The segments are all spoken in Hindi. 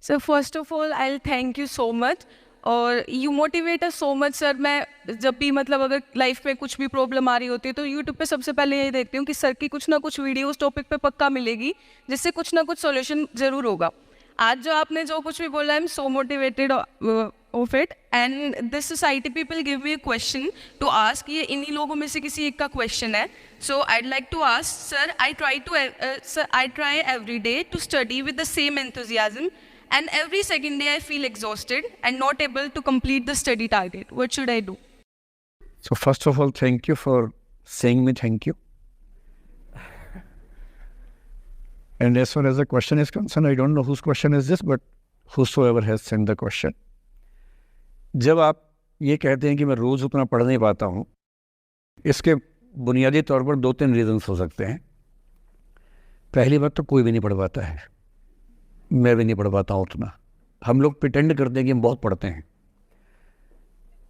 Sir first of all I thank you so much और you motivate us so much sir. मैं जब भी मतलब अगर लाइफ में कुछ भी प्रॉब्लम आ रही होती है तो यूट्यूब पे सबसे पहले यही देखती हूँ कि सर की कुछ ना कुछ वीडियो उस टॉपिक पे पक्का मिलेगी जिससे कुछ ना कुछ सॉल्यूशन ज़रूर होगा। आज जो आपने जो कुछ भी बोला I am so motivated of it and this society people give me question to ask. ये इन्हीं लोगों में से किसी एक का क्वेश्चन है। So I'd like to ask sir, I try every day to study with the same enthusiasm and every second day I feel exhausted and not able to complete the study target. What should I do? So first of all, thank you for saying me thank you. And as far as the question is concerned, I don't know whose question is this, but whosoever has sent the question. जब आप ये कहते हैं कि मैं रोज़ उतना पढ़ नहीं पाता हूँ, इसके बुनियादी तौर पर 2-3 रीजंस हो सकते हैं। पहली बात तो कोई भी नहीं पढ़ पाता है, मैं भी नहीं पढ़ पाता हूँ उतना। हम लोग प्रिटेंड करते हैं कि हम बहुत पढ़ते हैं।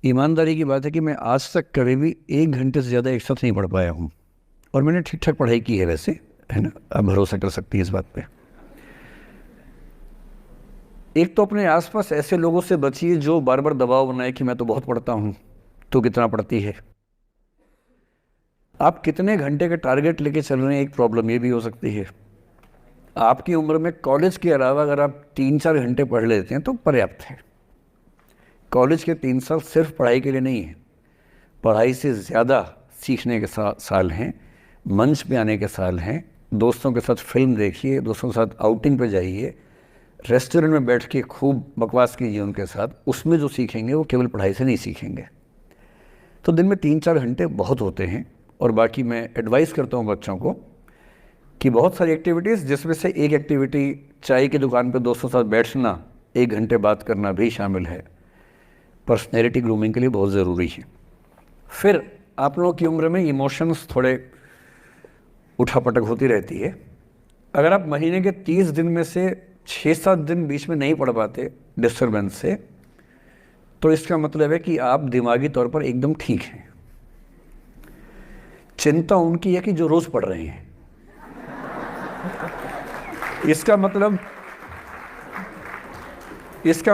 ईमानदारी की बात है कि मैं आज तक कभी भी 1 घंटे से ज़्यादा एक साथ नहीं पढ़ पाया हूँ, और मैंने ठीक ठाक पढ़ाई की है वैसे, है ना, आप भरोसा कर सकती है इस बात पे। एक तो अपने आसपास ऐसे लोगों से बचिए जो बार बार दबाव बनाए कि मैं तो बहुत पढ़ता हूँ, तो कितना पढ़ती है। आप कितने घंटे का टारगेट लेके चल रहे हैं, एक प्रॉब्लम ये भी हो सकती है। आपकी उम्र में कॉलेज के अलावा अगर आप 3-4 घंटे पढ़ लेते हैं तो पर्याप्त है। कॉलेज के 3 साल सिर्फ पढ़ाई के लिए नहीं है, पढ़ाई से ज़्यादा सीखने के साल हैं, मंच पे आने के साल हैं। दोस्तों के साथ फिल्म देखिए, दोस्तों के साथ आउटिंग पे जाइए, रेस्टोरेंट में बैठ के खूब बकवास कीजिए उनके साथ। उसमें जो सीखेंगे वो केवल पढ़ाई से नहीं सीखेंगे। तो दिन में 3-4 घंटे बहुत होते हैं। और बाकी मैं एडवाइस करता हूँ बच्चों को कि बहुत सारी एक्टिविटीज़, जिसमें से एक एक्टिविटी चाय की दुकान पे दोस्तों के साथ बैठना, 1 घंटे बात करना भी शामिल है। पर्सनैलिटी ग्रूमिंग के लिए बहुत ज़रूरी है। फिर आप लोगों की उम्र में इमोशंस थोड़े उठापटक होती रहती है। अगर आप महीने के 30 दिन में से 6-7 दिन बीच में नहीं पढ़ पाते डिस्टर्बेंस से, तो इसका मतलब है कि आप दिमागी तौर पर एकदम ठीक हैं। चिंता उनकी है कि जो रोज़ पढ़ रहे हैं। इसका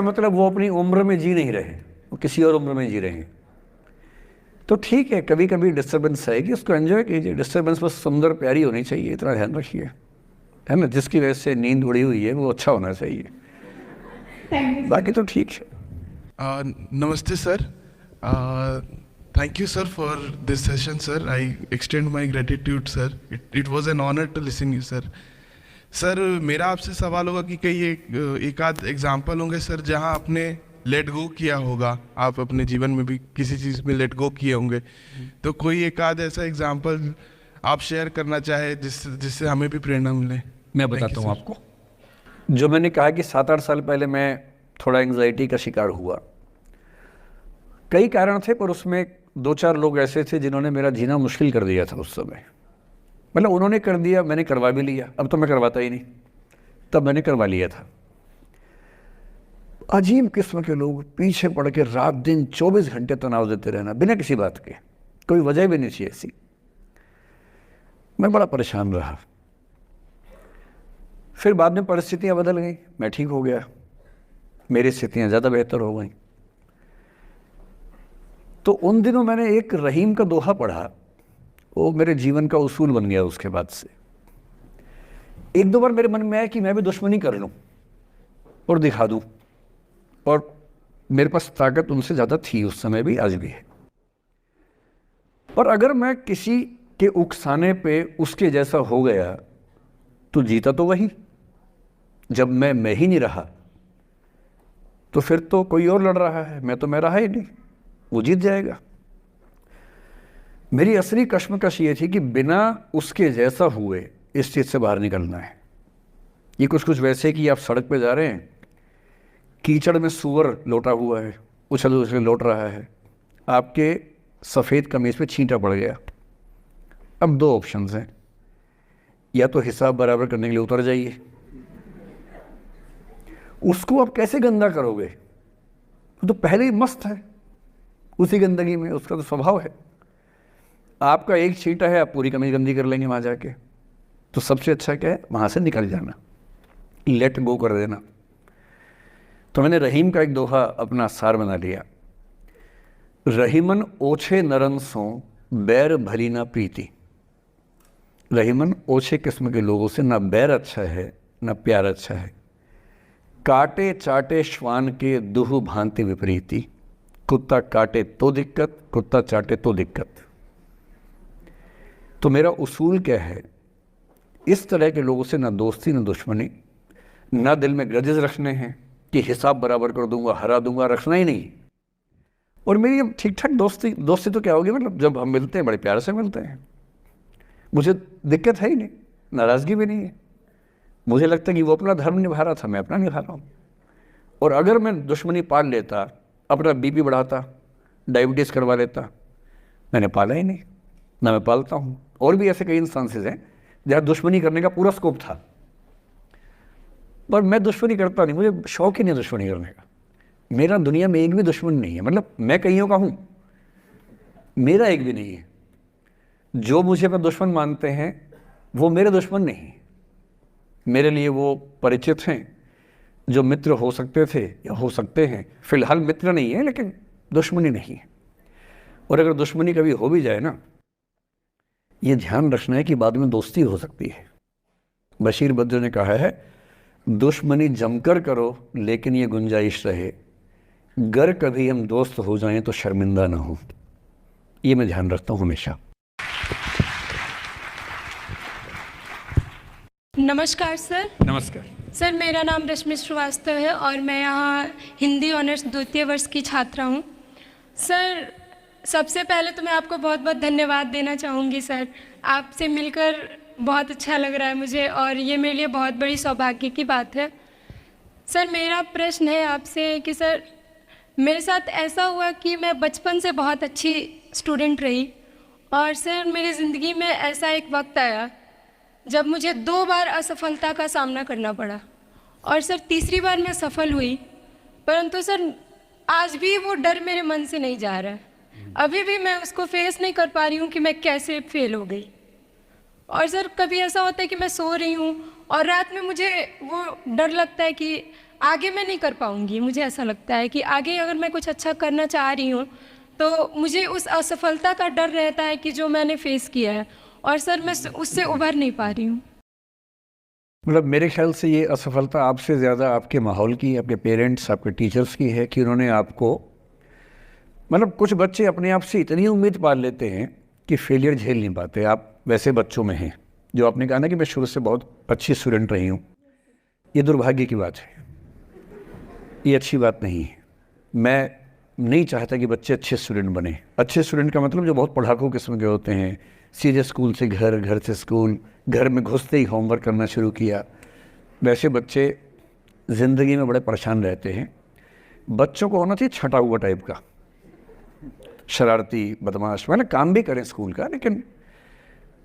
मतलब वो अपनी उम्र में जी नहीं रहे, वो किसी और उम्र में जी रहे हैं। तो ठीक है, कभी कभी डिस्टर्बेंस आएगी, उसको एंजॉय कीजिए। डिस्टर्बेंस बस सुंदर प्यारी होनी चाहिए, इतना ध्यान रखिए, है ना। जिसकी वजह से नींद उड़ी हुई है वो अच्छा होना चाहिए, बाकी तो ठीक है। नमस्ते sir, thank you sir for this session sir. I extend my gratitude sir. It was an honor to listen you sir. Sir मेरा आपसे सवाल होगा कि कई एक आध एग्जाम्पल होंगे सर जहां आपने लेट गो किया होगा, आप अपने जीवन में भी किसी चीज़ में लेट गो किए होंगे, तो कोई एक आध ऐसा एग्जाम्पल आप शेयर करना चाहे जिससे हमें भी प्रेरणा मिले। मैं बताता हूँ आपको। जो मैंने कहा कि 7-8 साल पहले मैं थोड़ा एंग्जाइटी का शिकार हुआ। कई कारण थे, पर उसमें 2-4 लोग ऐसे थे जिन्होंने मेरा जीना मुश्किल कर दिया था उस समय। मतलब उन्होंने कर दिया, मैंने करवा भी लिया। अब तो मैं करवाता ही नहीं, तब मैंने करवा लिया था। अजीब किस्म के लोग पीछे पड़ के रात दिन 24 घंटे तनाव देते रहना बिना किसी बात के, कोई वजह भी नहीं थी ऐसी। मैं बड़ा परेशान रहा। फिर बाद में परिस्थितियां बदल गई, मैं ठीक हो गया, मेरी स्थितियां ज़्यादा बेहतर हो गई। तो उन दिनों मैंने एक रहीम का दोहा पढ़ा, वो मेरे जीवन का उसूल बन गया। उसके बाद से 1-2 बार मेरे मन में आया कि मैं भी दुश्मनी कर लूं और दिखा दूं, और मेरे पास ताकत उनसे ज़्यादा थी उस समय भी, आज भी है। और अगर मैं किसी के उकसाने पे उसके जैसा हो गया तो जीता तो वही। जब मैं ही नहीं रहा तो फिर तो कोई और लड़ रहा है, मैं रहा ही नहीं, वो जीत जाएगा। मेरी असली कश्मकश ये थी कि बिना उसके जैसा हुए इस चीज़ से बाहर निकलना है। ये कुछ वैसे कि आप सड़क पे जा रहे हैं, कीचड़ में सूअर लोटा हुआ है, उछल उछल लौट रहा है, आपके सफ़ेद कमीज पे छींटा पड़ गया। अब 2 ऑप्शंस हैं, या तो हिसाब बराबर करने के लिए उतर जाइए, उसको आप कैसे गंदा करोगे, वो तो पहले ही मस्त है उसी गंदगी में, उसका तो स्वभाव है। आपका एक छींटा है, आप पूरी कमीज गंदी कर लेंगे वहाँ जाके। तो सबसे अच्छा क्या है, वहाँ से निकल जाना, लेट गो कर देना। तो मैंने रहीम का एक दोहा अपना सार बना लिया। रहीमन ओछे नरन सो बैर भली ना प्रीति। रहीमन ओछे किस्म के लोगों से ना बैर अच्छा है ना प्यार अच्छा है। काटे चाटे श्वान के दुह भांति विपरीति। कुत्ता काटे तो दिक्कत, कुत्ता चाटे तो दिक्कत। तो मेरा उसूल क्या है, इस तरह के लोगों से ना दोस्ती ना दुश्मनी, ना दिल में ग्रजेस रखने हैं कि हिसाब बराबर कर दूंगा, हरा दूंगा, रखना ही नहीं। और मेरी ठीक ठाक दोस्ती तो क्या होगी, मतलब जब हम मिलते हैं बड़े प्यार से मिलते हैं, मुझे दिक्कत है ही नहीं, नाराज़गी भी नहीं है। मुझे लगता है कि वो अपना धर्म निभा रहा था, मैं अपना निभा रहा हूँ। और अगर मैं दुश्मनी पाल लेता, अपना बीपी बढ़ाता, डायबिटीज़ करवा लेता, मैंने पाला ही नहीं, ना मैं पालता हूँ। और भी ऐसे कई इंस्टांसेस हैं जहाँ दुश्मनी करने का पूरा स्कोप था, पर मैं दुश्मनी करता नहीं, मुझे शौक ही नहीं दुश्मनी करने का। मेरा दुनिया में एक भी दुश्मन नहीं है, मतलब मैं कईयों का हूँ, मेरा एक भी नहीं है। जो मुझे अपना दुश्मन मानते हैं वो मेरे दुश्मन नहीं है, मेरे लिए वो परिचित हैं जो मित्र हो सकते थे या हो सकते हैं। फिलहाल मित्र नहीं है, लेकिन दुश्मनी नहीं है। और अगर दुश्मनी कभी हो भी जाए ना, ये ध्यान रखना है कि बाद में दोस्ती हो सकती है। बशीर बद्र ने कहा है, दुश्मनी जमकर करो लेकिन ये गुंजाइश रहे, गर कभी हम दोस्त हो जाएं तो शर्मिंदा ना हो। ये मैं ध्यान रखता हूँ हमेशा। नमस्कार सर। नमस्कार सर, मेरा नाम रश्मि श्रीवास्तव है और मैं यहाँ हिंदी ऑनर्स द्वितीय वर्ष की छात्रा हूँ। सर, सबसे पहले तो मैं आपको बहुत बहुत धन्यवाद देना चाहूँगी सर। आपसे मिलकर बहुत अच्छा लग रहा है मुझे और ये मेरे लिए बहुत बड़ी सौभाग्य की बात है। सर, मेरा प्रश्न है आपसे कि सर, मेरे साथ ऐसा हुआ कि मैं बचपन से बहुत अच्छी स्टूडेंट रही और सर मेरी ज़िंदगी में ऐसा एक वक्त आया जब मुझे 2 बार असफलता का सामना करना पड़ा और सर तीसरी बार मैं सफल हुई, परंतु सर आज भी वो डर मेरे मन से नहीं जा रहा है। अभी भी मैं उसको फेस नहीं कर पा रही हूँ कि मैं कैसे फेल हो गई। और सर कभी ऐसा होता है कि मैं सो रही हूँ और रात में मुझे वो डर लगता है कि आगे मैं नहीं कर पाऊँगी। मुझे ऐसा लगता है कि आगे अगर मैं कुछ अच्छा करना चाह रही हूँ तो मुझे उस असफलता का डर रहता है कि जो मैंने फेस किया है, और सर मैं उससे उभर नहीं पा रही हूँ। मतलब मेरे ख्याल से ये असफलता आपसे ज़्यादा आपके माहौल की, आपके पेरेंट्स, आपके टीचर्स की है कि उन्होंने आपको, मतलब कुछ बच्चे अपने आप से इतनी उम्मीद पाल लेते हैं कि फेलियर झेल नहीं पाते। आप वैसे बच्चों में हैं। जो आपने कहा ना कि मैं शुरू से बहुत अच्छी स्टूडेंट रही हूँ, ये दुर्भाग्य की बात है, ये अच्छी बात नहीं है। मैं नहीं चाहता कि बच्चे अच्छे स्टूडेंट बने। अच्छे स्टूडेंट का मतलब जो बहुत पढ़ाकू किस्म के होते हैं, सीधे स्कूल से घर, घर से स्कूल, घर में घुसते ही होमवर्क करना शुरू किया, वैसे बच्चे ज़िंदगी में बड़े परेशान रहते हैं। बच्चों को होना चाहिए छटा हुआ टाइप का, शरारती, बदमाश, मतलब काम भी करें स्कूल का, लेकिन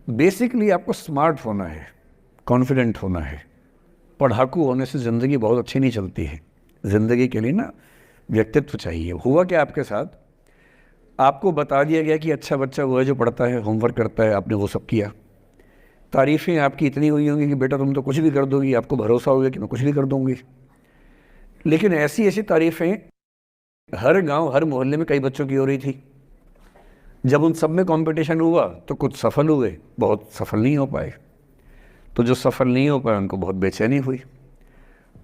बेसिकली आपको स्मार्ट होना है, कॉन्फिडेंट होना है। पढ़ाकू होने से ज़िंदगी बहुत अच्छी नहीं चलती है। ज़िंदगी के लिए ना व्यक्तित्व चाहिए। हुआ क्या आपके साथ, आपको बता दिया गया कि अच्छा बच्चा वो है जो पढ़ता है, होमवर्क करता है, आपने वो सब किया। तारीफ़ें आपकी इतनी हुई होंगी कि बेटा तुम तो कुछ भी कर दोगी, आपको भरोसा हो गया कि मैं कुछ भी कर दूँगी। लेकिन ऐसी ऐसी तारीफ़ें हर गांव, हर मोहल्ले में कई बच्चों की हो रही थी। जब उन सब में कंपटीशन हुआ तो कुछ सफल हुए, बहुत सफल नहीं हो पाए। तो जो सफल नहीं हो पाए उनको बहुत बेचैनी हुई।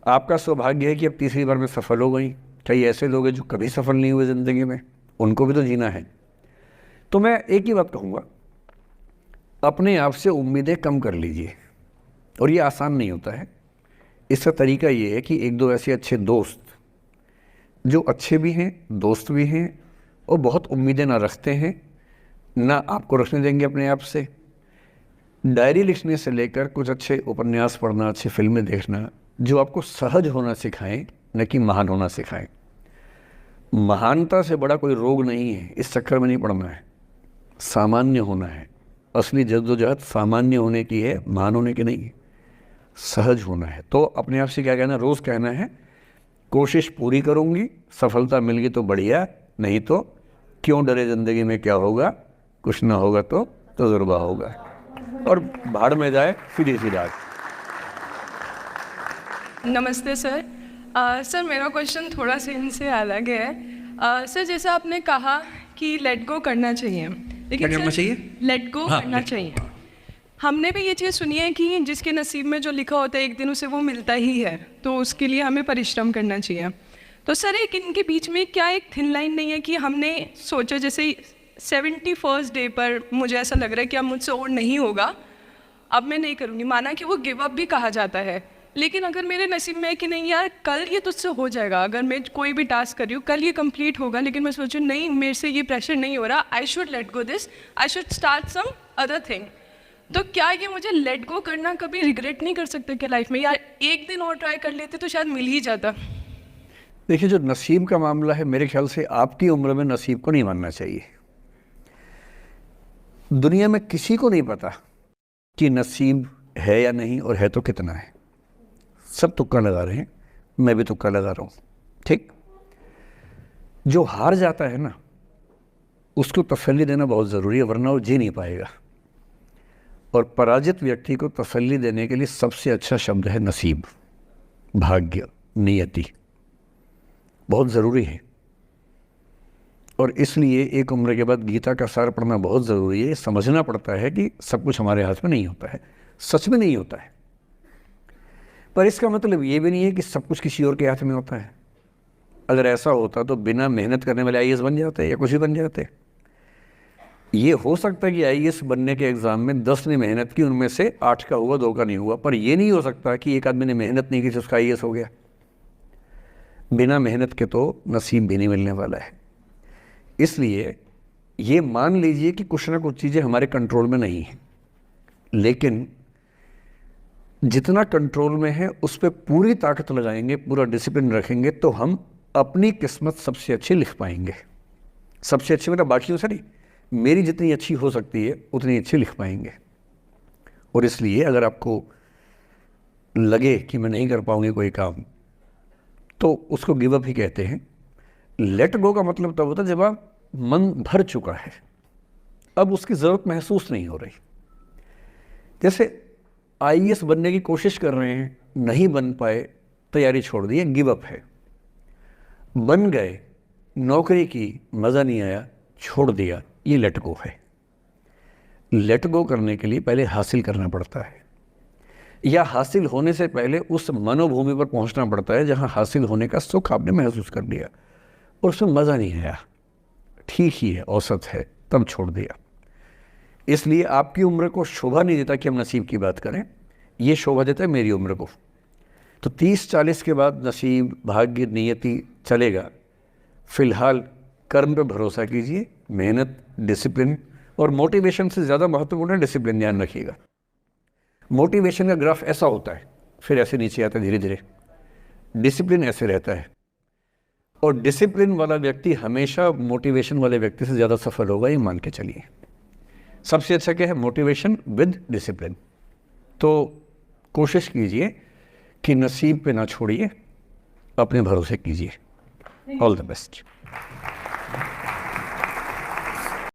आपका सौभाग्य है कि अब तीसरी बार में सफल हो गई। कई ऐसे लोग हैं जो कभी सफल नहीं हुए ज़िंदगी में, उनको भी तो जीना है। तो मैं एक ही बात कहूँगा, अपने आप से उम्मीदें कम कर लीजिए। और ये आसान नहीं होता है। इसका तरीका ये है कि 1-2 ऐसे अच्छे दोस्त जो अच्छे भी हैं, दोस्त भी हैं और बहुत उम्मीदें ना रखते हैं, ना आपको रखने देंगे अपने आप से। डायरी लिखने से लेकर कुछ अच्छे उपन्यास पढ़ना, अच्छी फिल्में देखना, जो आपको सहज होना सिखाएं, न कि महान होना सिखाएं। महानता से बड़ा कोई रोग नहीं है, इस चक्कर में नहीं पड़ना है। सामान्य होना है। असली जद्दोजहद सामान्य होने की है, महान होने की नहीं है। सहज होना है। तो अपने आप से क्या कहना, रोज़ कहना है, कोशिश पूरी करूँगी, सफलता मिल गई तो बढ़िया, नहीं तो क्यों डरे, ज़िंदगी में क्या होगा, कुछ ना होगा तो तजुर्बा होगा। और भाड़ में जाए सीधी सी रात। नमस्ते सर। सर मेरा क्वेश्चन थोड़ा सा इनसे अलग है। सर जैसे आपने कहा कि लेट गो करना चाहिए, लेकिन क्या करना सर, चाहिए? लेट गो हाँ, करना let- चाहिए। हमने भी ये चीज़ सुनी है कि जिसके नसीब में जो लिखा होता है एक दिन उसे वो मिलता ही है, तो उसके लिए हमें परिश्रम करना चाहिए। तो सर एक इनके बीच में क्या एक थिन लाइन नहीं है कि हमने सोचा जैसे 71st डे पर मुझे ऐसा लग रहा है कि अब मुझसे और नहीं होगा, अब मैं नहीं करूँगी, माना कि वो गिव अप भी कहा जाता है, लेकिन अगर मेरे नसीब में है कि नहीं यार कल ये तुझसे हो जाएगा, अगर मैं कोई भी टास्क कर रही हूँ कल ये कंप्लीट होगा, लेकिन मैं सोचूँ नहीं मेरे से ये प्रेशर नहीं हो रहा, I should let go this, I should start some other thing, तो क्या ये मुझे लेट गो करना कभी रिग्रेट नहीं कर सकते क्या लाइफ में, यार एक दिन और ट्राई कर लेते तो शायद मिल ही जाता। देखिए, जो नसीब का मामला है मेरे ख्याल से आपकी उम्र में नसीब को नहीं मानना चाहिए। दुनिया में किसी को नहीं पता कि नसीब है या नहीं, और है तो कितना है। सब तुक्का लगा रहे हैं, मैं भी तुक्का लगा रहा हूँ, ठीक। जो हार जाता है ना उसको तसल्ली देना बहुत ज़रूरी है, वरना वो जी नहीं पाएगा। और पराजित व्यक्ति को तसल्ली देने के लिए सबसे अच्छा शब्द है नसीब, भाग्य, नियति, बहुत ज़रूरी है। और इसलिए एक उम्र के बाद गीता का सार पढ़ना बहुत ज़रूरी है। समझना पड़ता है कि सब कुछ हमारे हाथ में नहीं होता है, सच में नहीं होता है, पर इसका मतलब ये भी नहीं है कि सब कुछ किसी और के हाथ में होता है। अगर ऐसा होता तो बिना मेहनत करने वाले IAS बन जाते या कुछ भी बन जाते। ये हो सकता है कि IAS बनने के एग्ज़ाम में 10 ने मेहनत की, उनमें से 8 का हुआ, 2 का नहीं हुआ, पर ये नहीं हो सकता कि एक आदमी ने मेहनत नहीं की तो उसका IAS हो गया। बिना मेहनत के तो नसीब भी नहीं मिलने वाला है। इसलिए ये मान लीजिए कि कुछ ना कुछ चीज़ें हमारे कंट्रोल में नहीं हैं, लेकिन जितना कंट्रोल में है उस पर पूरी ताकत लगाएंगे, पूरा डिसिप्लिन रखेंगे, तो हम अपनी किस्मत सबसे अच्छी लिख पाएंगे। सबसे अच्छी मतलब बाकियों से नहीं, मेरी जितनी अच्छी हो सकती है उतनी अच्छी लिख पाएंगे। और इसलिए अगर आपको लगे कि मैं नहीं कर पाऊंगी कोई काम, तो उसको गिव अप ही कहते हैं। लेट गो का मतलब तब होता है जब आप मन भर चुका है, अब उसकी ज़रूरत महसूस नहीं हो रही। जैसे IAS बनने की कोशिश कर रहे हैं, नहीं बन पाए, तैयारी छोड़ दी, गिव अप है। बन गए, नौकरी की, मज़ा नहीं आया, छोड़ दिया, ये लेट गो है। लेट गो करने के लिए पहले हासिल करना पड़ता है, या हासिल होने से पहले उस मनोभूमि पर पहुंचना पड़ता है जहां हासिल होने का सुख आपने महसूस कर लिया और उसमें मज़ा नहीं आया, ठीक ही है, औसत है, तब छोड़ दिया। इसलिए आपकी उम्र को शोभा नहीं देता कि हम नसीब की बात करें, ये शोभा देता है मेरी उम्र को। तो 30-40 के बाद नसीब, भाग्य, नियति चलेगा। फिलहाल कर्म पे भरोसा कीजिए, मेहनत, डिसिप्लिन, और मोटिवेशन से ज़्यादा महत्वपूर्ण है डिसिप्लिन, ध्यान रखिएगा। मोटिवेशन का ग्राफ ऐसा होता है, फिर ऐसे नीचे आता है धीरे धीरे, डिसिप्लिन ऐसे रहता है। और डिसिप्लिन वाला व्यक्ति हमेशा मोटिवेशन वाले व्यक्ति से ज़्यादा सफल होगा, ये मान के चलिए। सबसे अच्छा क्या है? Motivation with discipline. तो कोशिश कीजिए कि नसीब पे ना छोड़िए, अपने भरोसे कीजिए। All the best.